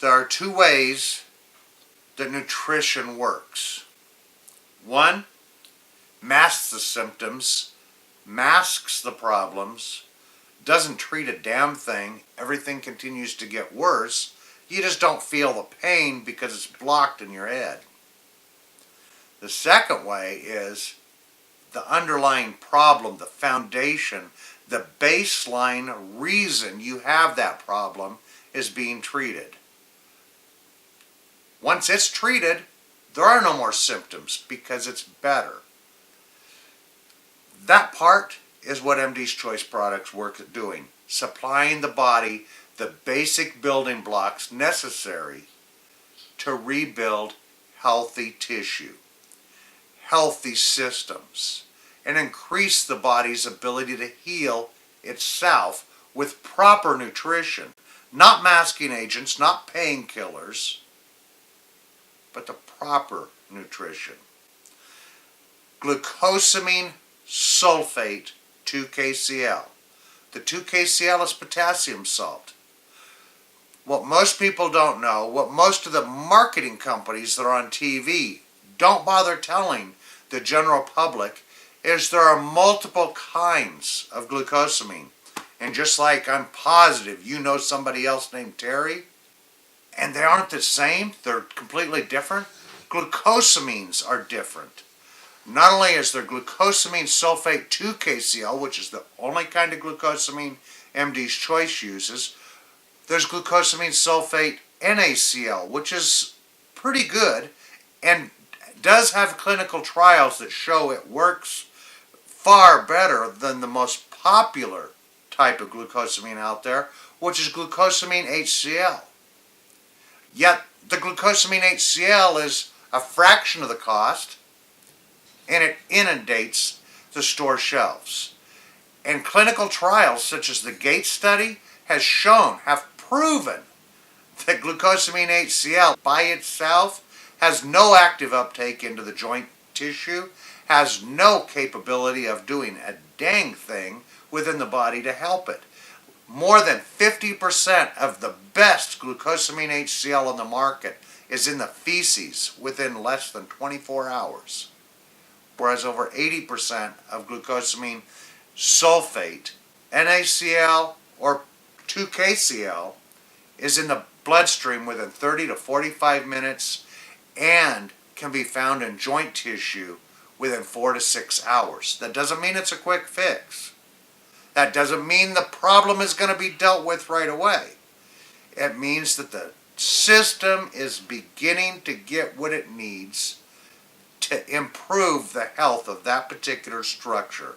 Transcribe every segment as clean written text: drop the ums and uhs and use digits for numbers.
There are two ways that nutrition works. One, masks the symptoms, masks the problems, doesn't treat a damn thing, everything continues to get worse, you just don't feel the pain because it's blocked in your head. The second way is the underlying problem, the foundation, the baseline reason you have that problem is being treated. Once it's treated, there are no more symptoms because it's better. That part is what MD's Choice products work at doing, supplying the body the basic building blocks necessary to rebuild healthy tissue, healthy systems, and increase the body's ability to heal itself with proper nutrition, not masking agents, not painkillers, but the proper nutrition. Glucosamine Sulphate 2-KCl. The 2-KCl is potassium salt. What most people don't know, what most of the marketing companies that are on TV don't bother telling the general public, is there are multiple kinds of glucosamine. And just like I'm positive you know somebody else named Terry, and they aren't the same, they're completely different, glucosamines are different. Not only is there glucosamine sulfate 2-KCl, which is the only kind of glucosamine MD's Choice uses, there's glucosamine sulfate NaCl, which is pretty good and does have clinical trials that show it works far better than the most popular type of glucosamine out there, which is glucosamine HCl. Yet the glucosamine HCl is a fraction of the cost, and it inundates the store shelves. And clinical trials such as the GAIT Study have proven that glucosamine HCl by itself has no active uptake into the joint tissue, has no capability of doing a dang thing within the body to help it. More than 50% of the best glucosamine HCl on the market is in the feces within less than 24 hours. Whereas over 80% of glucosamine sulfate, NaCl or 2-KCl, is in the bloodstream within 30 to 45 minutes and can be found in joint tissue within 4 to 6 hours. That doesn't mean it's a quick fix. That doesn't mean the problem is going to be dealt with right away. It means that the system is beginning to get what it needs to improve the health of that particular structure,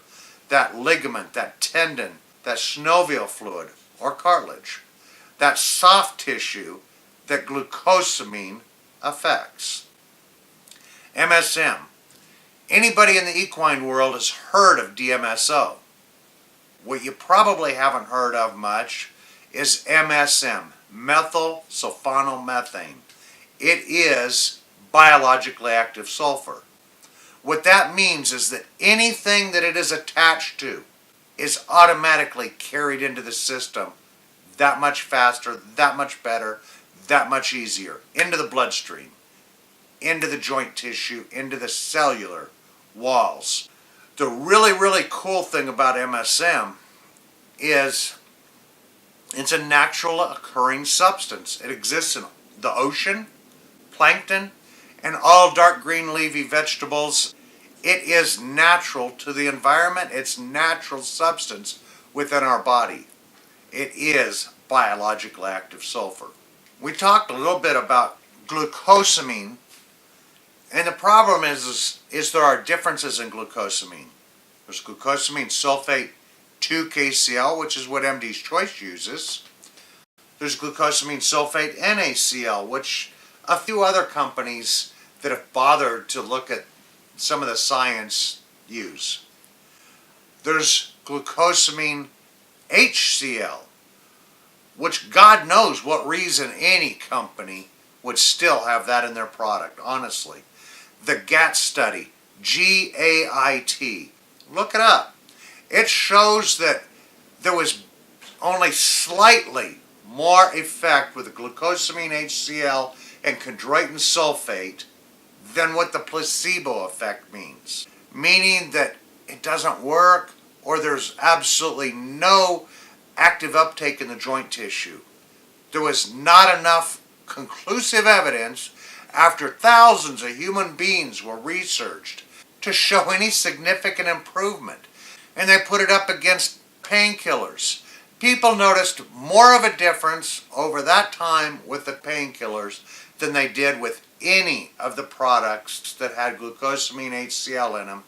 that ligament, that tendon, that synovial fluid or cartilage, that soft tissue that glucosamine affects. MSM. Anybody in the equine world has heard of DMSO. What you probably haven't heard of much is MSM, methyl sulfonomethane. It is biologically active sulfur. What that means is that anything that it is attached to is automatically carried into the system that much faster, that much better, that much easier, into the bloodstream, into the joint tissue, into the cellular walls. The really cool thing about MSM is it's a natural occurring substance. It exists in the ocean, plankton, and all dark green leafy vegetables. It is natural to the environment. It's natural substance within our body. It is biologically active sulfur. We talked a little bit about glucosamine, and the problem is there are differences in glucosamine. There's glucosamine sulfate 2-KCl, which is what MD's Choice uses. There's glucosamine sulfate NaCl, which a few other companies that have bothered to look at some of the science use. There's glucosamine HCl, which God knows what reason any company would still have that in their product, honestly. The GAIT Study, G-A-I-T. Look it up. It shows that there was only slightly more effect with the glucosamine HCl and chondroitin sulfate than what the placebo effect means. Meaning that it doesn't work or there's absolutely no active uptake in the joint tissue. There was not enough conclusive evidence after thousands of human beings were researched to show any significant improvement. And they put it up against painkillers. People noticed more of a difference over that time with the painkillers than they did with any of the products that had glucosamine HCl in them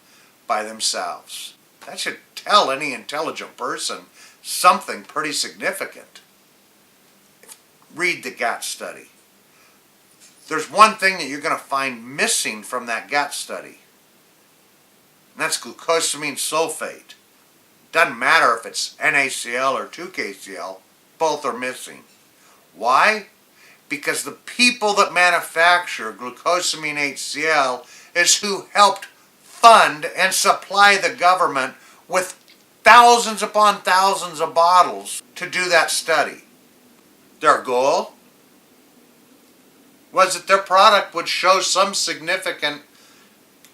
by themselves. That should tell any intelligent person something pretty significant. Read the GAIT study. There's one thing that you're going to find missing from that GAIT study, and that's glucosamine sulfate. Doesn't matter if it's NaCl or 2-KCl, both are missing. Why? Because the people that manufacture glucosamine HCl is who helped fund and supply the government with thousands upon thousands of bottles to do that study. Their goal was that their product would show some significant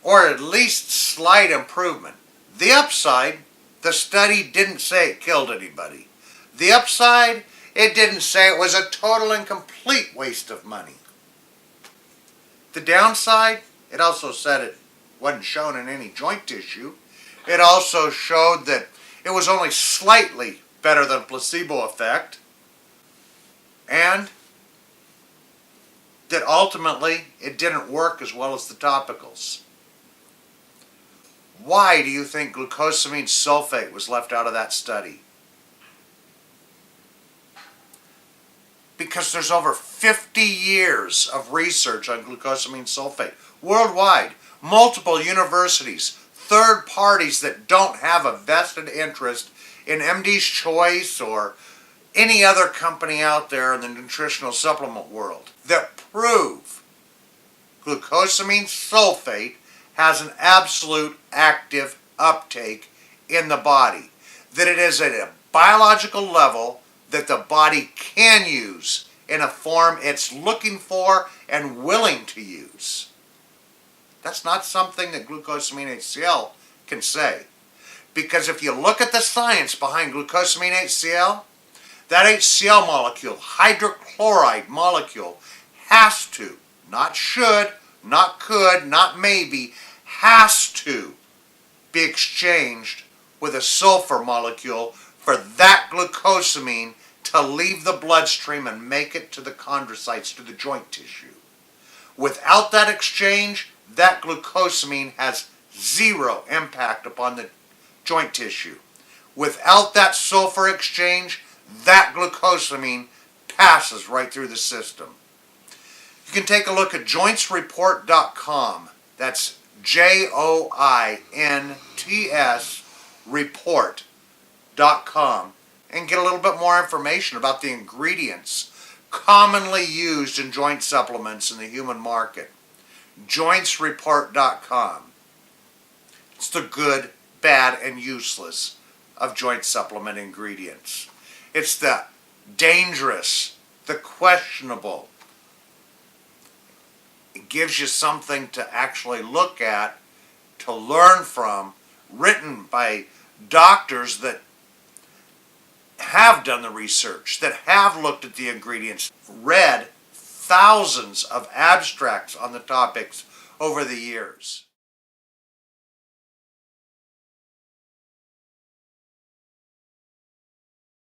or at least slight improvement. The upside, the study didn't say it killed anybody. The upside, it didn't say it was a total and complete waste of money. The downside, it also said it wasn't shown in any joint tissue. It also showed that it was only slightly better than placebo effect, and that ultimately it didn't work as well as the topicals. Why do you think glucosamine sulfate was left out of that study? Because there's over 50 years of research on glucosamine sulfate worldwide, multiple universities, third parties that don't have a vested interest in MD's Choice or any other company out there in the nutritional supplement world that prove glucosamine sulfate has an absolute active uptake in the body, that it is at a biological level that the body can use in a form it's looking for and willing to use. That's not something that glucosamine HCl can say. Because if you look at the science behind glucosamine HCl, that HCl molecule, hydrochloride molecule, has to, not should, not could, not maybe, has to be exchanged with a sulfur molecule for that glucosamine to leave the bloodstream and make it to the chondrocytes, to the joint tissue. Without that exchange, that glucosamine has zero impact upon the joint tissue. Without that sulfur exchange, that glucosamine passes right through the system. You can take a look at jointsreport.com. That's JOINTS report.com and get a little bit more information about the ingredients commonly used in joint supplements in the human market. Jointsreport.com. It's the good, bad, and useless of joint supplement ingredients. It's the dangerous, the questionable. It gives you something to actually look at, to learn from, written by doctors that have done the research, that have looked at the ingredients, read thousands of abstracts on the topics over the years.